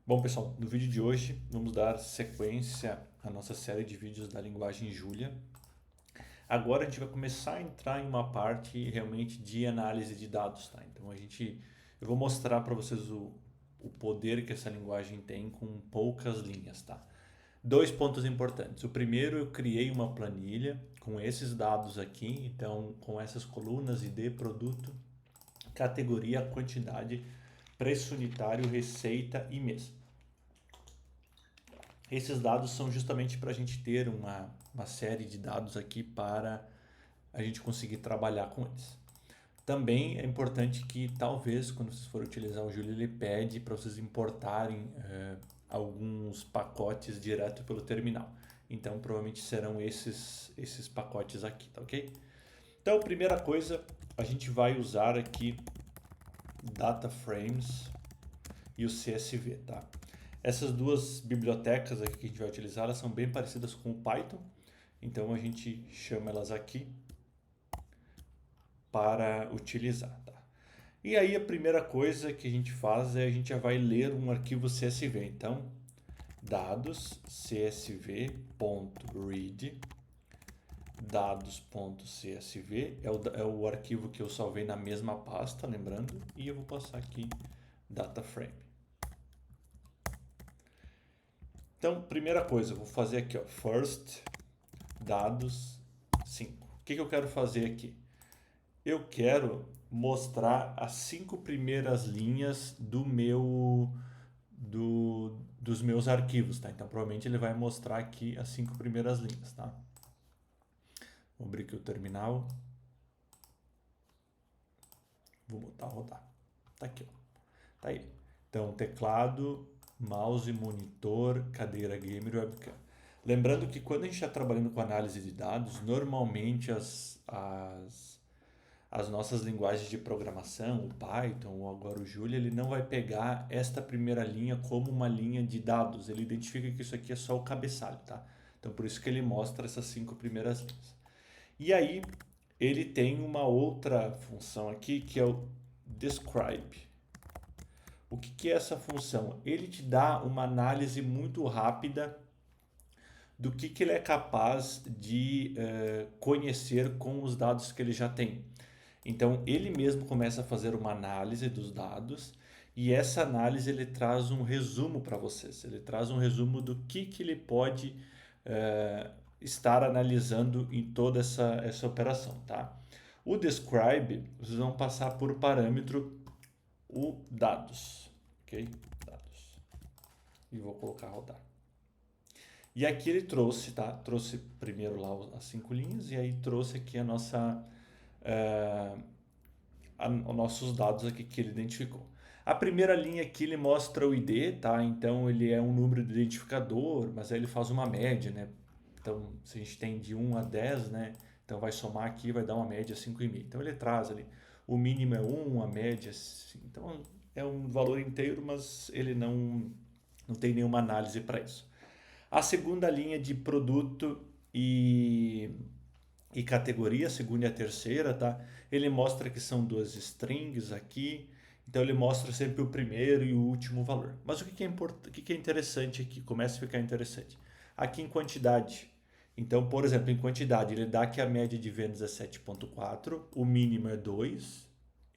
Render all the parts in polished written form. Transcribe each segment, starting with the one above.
Bom, pessoal, no vídeo de hoje vamos dar sequência à nossa série de vídeos da linguagem Julia. Agora a gente vai começar a entrar em uma parte realmente de análise de dados, tá? Eu vou mostrar para vocês o poder que essa linguagem tem com poucas linhas, tá? Dois pontos importantes. O primeiro, eu criei uma planilha com esses dados aqui, então com essas colunas ID, produto, categoria, quantidade, preço unitário, receita e mês. Esses dados são justamente para a gente ter uma série de dados aqui para a gente conseguir trabalhar com eles. Também é importante que talvez quando vocês forem utilizar o Julia, ele pede para vocês importarem alguns pacotes direto pelo terminal. Então provavelmente serão esses pacotes aqui, tá ok? Então primeira coisa, a gente vai usar aqui data frames e o CSV, tá? Essas duas bibliotecas aqui que a gente vai utilizar, elas são bem parecidas com o Python, então a gente chama elas aqui para utilizar, tá? E aí a primeira coisa que a gente faz é a gente já vai ler um arquivo CSV. Então, dados csv.read dados.csv é o arquivo que eu salvei na mesma pasta, lembrando, e eu vou passar aqui data frame. Então, primeira coisa, eu vou fazer aqui, ó, first dados 5. O que eu quero fazer aqui? Eu quero mostrar as 5 primeiras linhas dos meus arquivos, tá? Então, provavelmente ele vai mostrar aqui as 5 primeiras linhas, tá? Vou abrir aqui o terminal. Vou botar a rodar. Tá aqui, ó. Tá aí. Então, teclado, mouse, monitor, cadeira gamer e webcam. Lembrando que quando a gente está trabalhando com análise de dados, normalmente as nossas linguagens de programação, o Python ou agora o Julia, ele não vai pegar esta primeira linha como uma linha de dados. Ele identifica que isso aqui é só o cabeçalho, tá? Então, por isso que ele mostra essas 5 primeiras linhas. E aí, ele tem uma outra função aqui que é o describe. O que é essa função? Ele te dá uma análise muito rápida do que ele é capaz de conhecer com os dados que ele já tem. Então, ele mesmo começa a fazer uma análise dos dados e essa análise ele traz um resumo para vocês. Ele traz um resumo do que ele pode estar analisando em toda essa operação, tá? O describe, vocês vão passar por parâmetro o dados, ok? Dados. E vou colocar rodar. E aqui ele trouxe, tá? Trouxe primeiro lá as 5 linhas e aí trouxe aqui a nossa os nossos dados aqui que ele identificou. A primeira linha aqui ele mostra o ID, tá? Então ele é um número de identificador, mas aí ele faz uma média, né? Então se a gente tem de 1 a 10, né? Então vai somar aqui e vai dar uma média 5,5. Então ele traz ali, o mínimo é 1, a média é 5. Então é um valor inteiro, mas ele não tem nenhuma análise para isso. A segunda linha de produto e categoria, a segunda e a terceira, tá? Ele mostra que são duas strings aqui, então ele mostra sempre o primeiro e o último valor. Mas o que é o que é interessante aqui? Começa a ficar interessante. Aqui em quantidade. Então, por exemplo, em quantidade, ele dá que a média de vendas é 7,4, o mínimo é 2,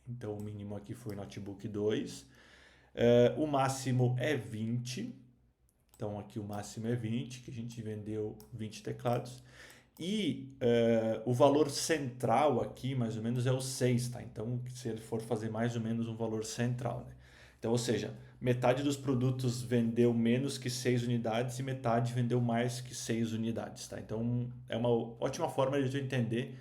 então o mínimo aqui foi notebook 2, o máximo é 20, então aqui o máximo é 20, que a gente vendeu 20 teclados. E o valor central aqui, mais ou menos, é o 6, tá? Então, se ele for fazer mais ou menos um valor central, né? Então, ou seja, metade dos produtos vendeu menos que 6 unidades e metade vendeu mais que 6 unidades, tá? Então, é uma ótima forma de entender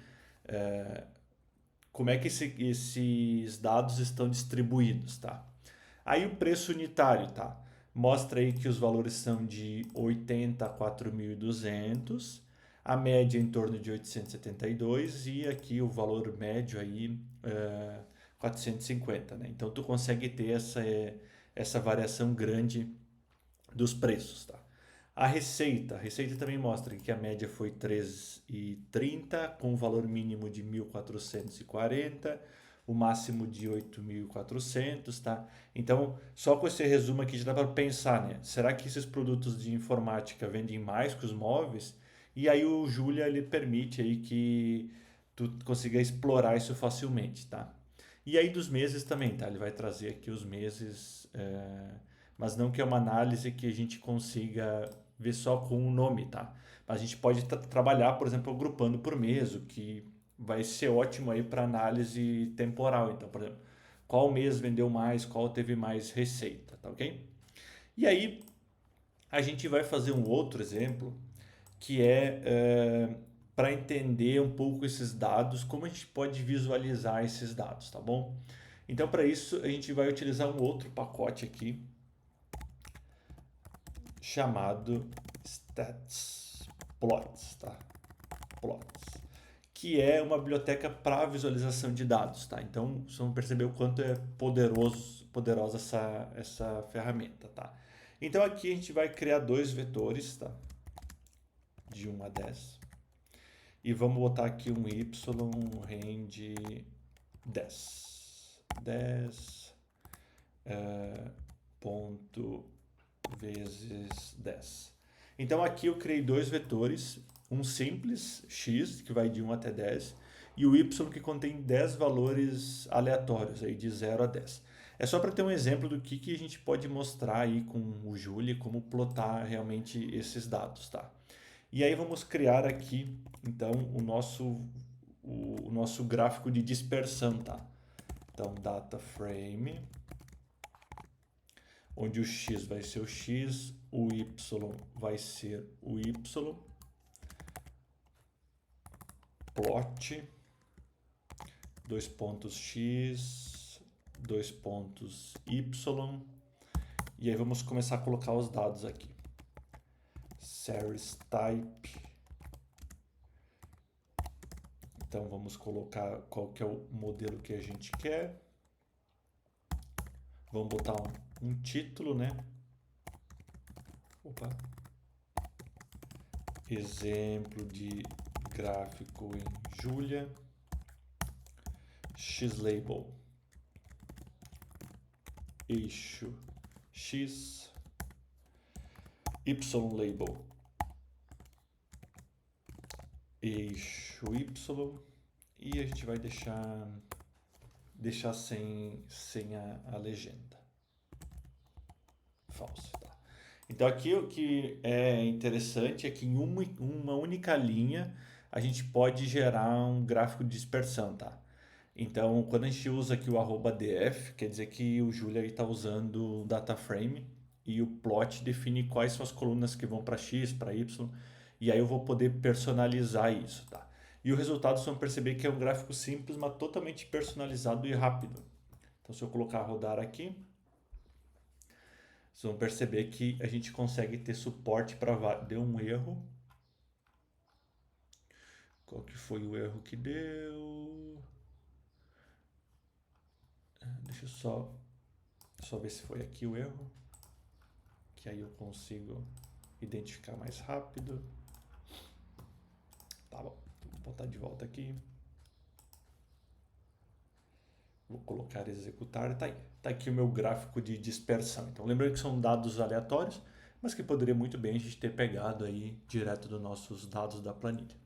como é que esses dados estão distribuídos, tá? Aí o preço unitário, tá? Mostra aí que os valores são de 80 a 4.200, a média em torno de 872 e aqui o valor médio aí 450, né? Então tu consegue ter essa variação grande dos preços, tá? A receita também mostra que a média foi 3,30 com o valor mínimo de 1.440, o máximo de 8.400, tá? Então, só com esse resumo aqui já dá para pensar, né? Será que esses produtos de informática vendem mais que os móveis? E aí o Julia ele permite aí que tu consiga explorar isso facilmente, tá? E aí dos meses também, tá? Ele vai trazer aqui os meses, mas não que é uma análise que a gente consiga ver só com o nome, tá? Mas a gente pode trabalhar, por exemplo, agrupando por mês, o que vai ser ótimo aí para análise temporal. Então, por exemplo, qual mês vendeu mais, qual teve mais receita, tá ok? E aí a gente vai fazer um outro exemplo que é para entender um pouco esses dados, como a gente pode visualizar esses dados, tá bom? Então, para isso, a gente vai utilizar um outro pacote aqui chamado statsplots, tá? Plots, que é uma biblioteca para visualização de dados, tá? Então, vocês vão perceber o quanto é poderosa essa ferramenta, tá? Então, aqui a gente vai criar dois vetores, tá? De 1 a 10. E vamos botar aqui um y range 10. 10 ponto vezes 10. Então aqui eu criei dois vetores, um simples x, que vai de 1 até 10, e o y que contém 10 valores aleatórios, aí de 0 a 10. É só para ter um exemplo do que a gente pode mostrar aí com o Julia, como plotar realmente esses dados, tá? E aí vamos criar aqui, então, o nosso gráfico de dispersão, tá? Então, data frame, onde o x vai ser o x, o y vai ser o y, plot, dois pontos x, dois pontos y, e aí vamos começar a colocar os dados aqui. Series type. Então vamos colocar qual que é o modelo que a gente quer. Vamos botar um título, né? Opa. Exemplo de gráfico em Julia. X-label. Eixo X. Y-label. Eixo Y. E a gente vai deixar sem a legenda. Falso, tá? Então aqui o que é interessante é que em uma única linha a gente pode gerar um gráfico de dispersão, tá? Então quando a gente usa aqui o @df, quer dizer que o Julia está usando o data frame e o plot define quais são as colunas que vão para x, para y, e aí eu vou poder personalizar isso, tá? E o resultado vocês vão perceber que é um gráfico simples, mas totalmente personalizado e rápido. Então se eu colocar rodar aqui, vocês vão perceber que a gente consegue ter suporte para... Deu um erro. Qual que foi o erro que deu? Deixa eu só ver se foi aqui o erro. Que aí eu consigo identificar mais rápido. Tá bom, vou botar de volta aqui. Vou colocar executar, tá aí. Tá aqui o meu gráfico de dispersão. Então lembrando que são dados aleatórios, mas que poderia muito bem a gente ter pegado aí direto dos nossos dados da planilha.